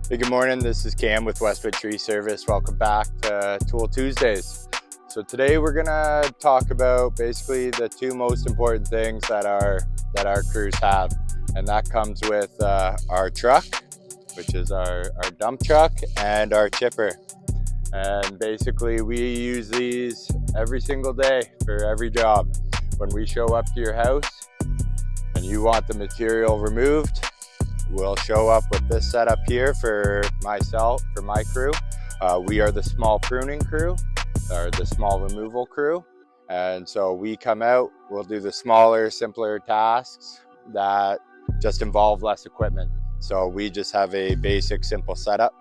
Hey, good morning. This is Cam with Westwood Tree Service. Welcome back to Tool Tuesdays. So today we're gonna talk about basically the two most important things that our crews have, and that comes with our truck, which is our dump truck, and our chipper. And basically we use these every single day for every job. When we show up to your house and you want the material removed, we'll show up with this setup here for my crew. We are the small pruning crew, or the small removal crew. And so we come out, we'll do the smaller, simpler tasks that just involve less equipment. So we just have a basic, simple setup.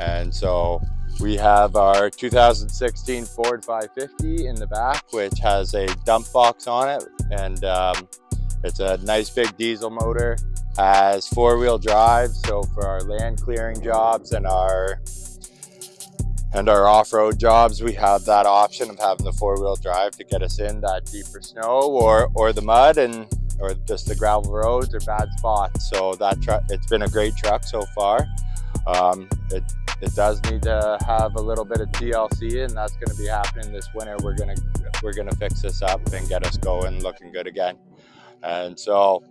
And so we have our 2016 Ford 550 in the back, which has a dump box on it. And it's a nice big diesel motor. Has four-wheel drive, so for our land clearing jobs and our off-road jobs, we have that option of having the four-wheel drive to get us in that deeper snow or the mud or just the gravel roads or bad spots. So that truck, it's been a great truck so far. It does need to have a little bit of TLC, and that's going to be happening this winter. We're gonna fix this up and get us going, looking good again. And so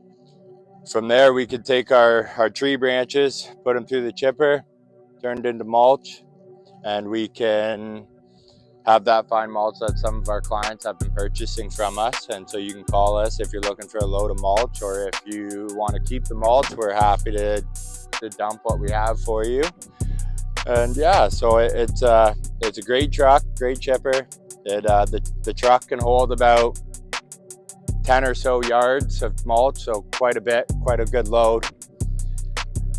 from there, we could take our tree branches, put them through the chipper, turned into mulch, and we can have that fine mulch that some of our clients have been purchasing from us. And so you can call us if you're looking for a load of mulch, or if you want to keep the mulch, we're happy to dump what we have for you. And yeah, so it's a great truck, great chipper. The truck can hold about 10 or so yards of mulch, so quite a good load.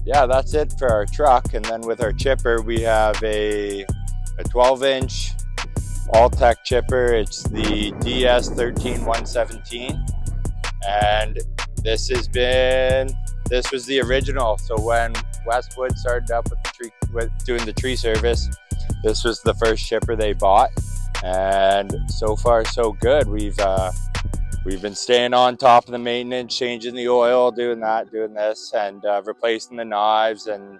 Yeah, that's it for our truck. And then with our chipper, we have a 12-inch all-tech chipper. It's the DS13117, and this was the original. So when Westwood started up with doing the tree service, this was the first chipper they bought, and so far so good. We've been staying on top of the maintenance, changing the oil, doing this, and replacing the knives and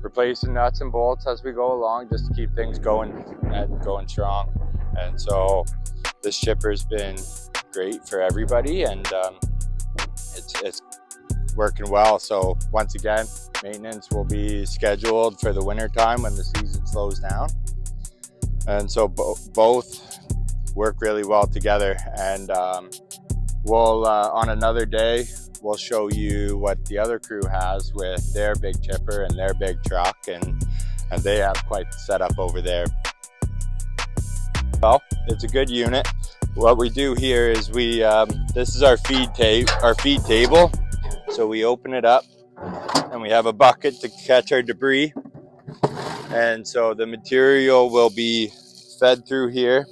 replacing nuts and bolts as we go along, just to keep things going strong. And so this chipper's been great for everybody, and it's working well. So once again, maintenance will be scheduled for the winter time when the season slows down. And so both work really well together, and we'll on another day we'll show you what the other crew has with their big chipper and their big truck, and they have quite the setup over there. Well, it's a good unit. What we do here is this is our feed table. So we open it up and we have a bucket to catch our debris, and so the material will be fed through here.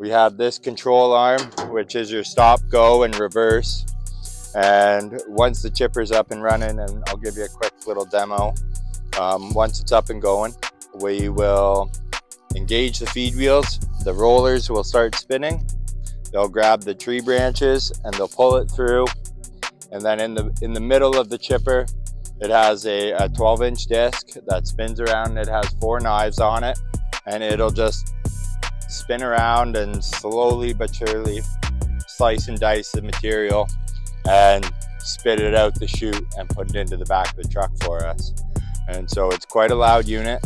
We have this control arm, which is your stop, go, and reverse. And once the chipper's up and running, and I'll give you a quick little demo. Once it's up and going, we will engage the feed wheels. The rollers will start spinning. They'll grab the tree branches and they'll pull it through. And then in the middle of the chipper, it has a 12-inch disc that spins around. It has 4 knives on it, and it'll just spin around and slowly but surely slice and dice the material and spit it out the chute and put it into the back of the truck for us. And so it's quite a loud unit.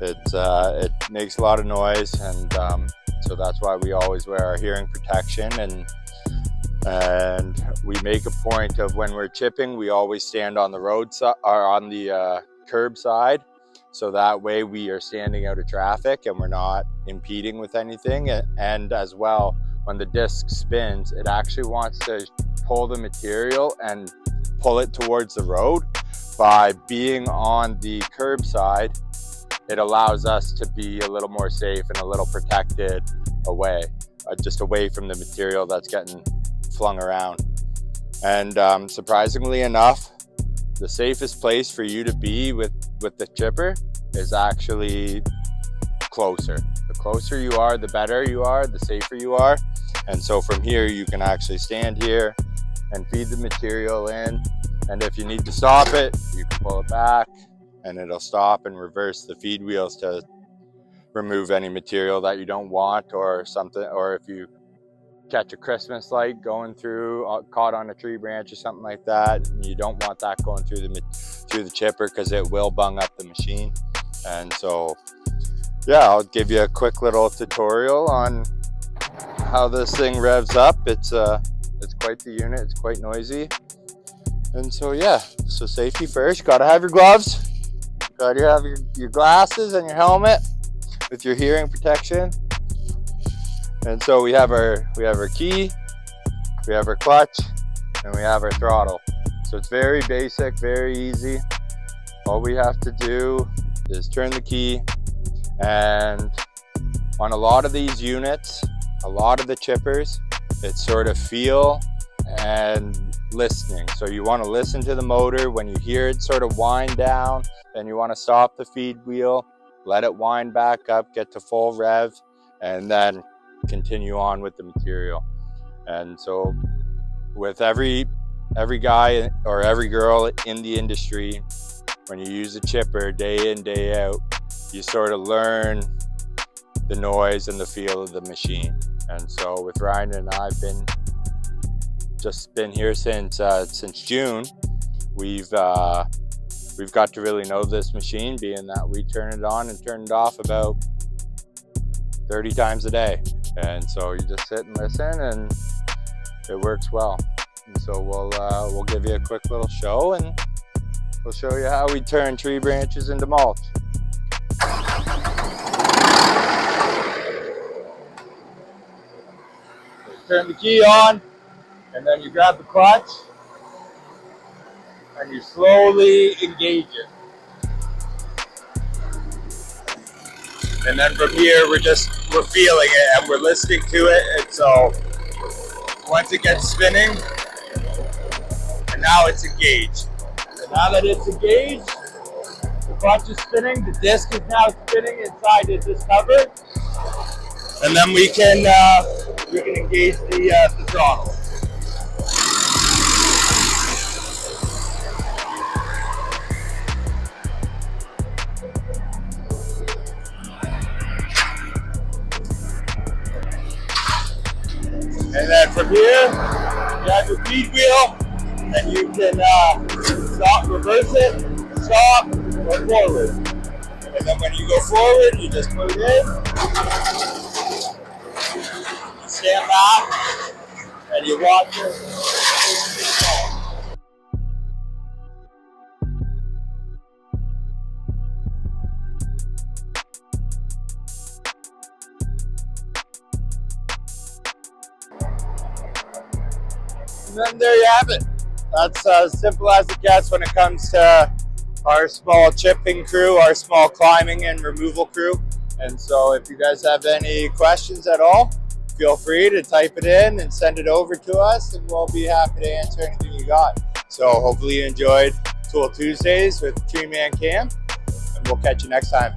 It makes a lot of noise, and so that's why we always wear our hearing protection, and we make a point of, when we're chipping, we always stand on the road side or on the curb side. So that way we are standing out of traffic and we're not impeding with anything. And as well, when the disc spins, it actually wants to pull the material and pull it towards the road. By being on the curb side, it allows us to be a little more safe and a little protected away, just away from the material that's getting flung around. And surprisingly enough, the safest place for you to be with the chipper is actually closer. The closer you are, the better you are, the safer you are. And so from here, you can actually stand here and feed the material in. And if you need to stop it, you can pull it back. and it'll stop and reverse the feed wheels to remove any material that you don't want, or something, or if you catch a Christmas light going through, caught on a tree branch or something like that, and you don't want that going through the chipper because it will bung up the machine. And so yeah, I'll give you a quick little tutorial on how this thing revs up. It's quite the unit, it's quite noisy. And so yeah, so safety first. Gotta have your gloves, gotta have your glasses and your helmet with your hearing protection. And so we have our key, we have our clutch, and we have our throttle. So it's very basic, very easy. All we have to do is turn the key, and on a lot of these units, a lot of the chippers, it's sort of feel and listening. So you want to listen to the motor. When you hear it sort of wind down, then you want to stop the feed wheel, let it wind back up, get to full rev, and then continue on with the material. And so with every guy or every girl in the industry, when you use a chipper day in, day out, you sort of learn the noise and the feel of the machine. And so with Ryan and I, I've been here since June. We've got to really know this machine, being that we turn it on and turn it off about 30 times a day. And so you just sit and listen, and it works well. And so we'll give you a quick little show, and we'll show you how we turn tree branches into mulch. Turn the key on, and then you grab the clutch, and you slowly engage it. And then from here, we're feeling it, and we're listening to it. And so once it gets spinning, and now it's engaged. And now that it's engaged, the clutch is spinning, the disc is now spinning inside this cover, and then we can engage the throttle. And then from here, you have your feed wheel, and you can stop, reverse it, stop, or forward. And then when you go forward, you just put it in, you stand back, and you watch it. And then there you have it. That's as simple as it gets when it comes to our small chipping crew, our small climbing and removal crew. And so if you guys have any questions at all, feel free to type it in and send it over to us, and we'll be happy to answer anything you got. So hopefully you enjoyed Tool Tuesdays with Tree Man Cam, and we'll catch you next time.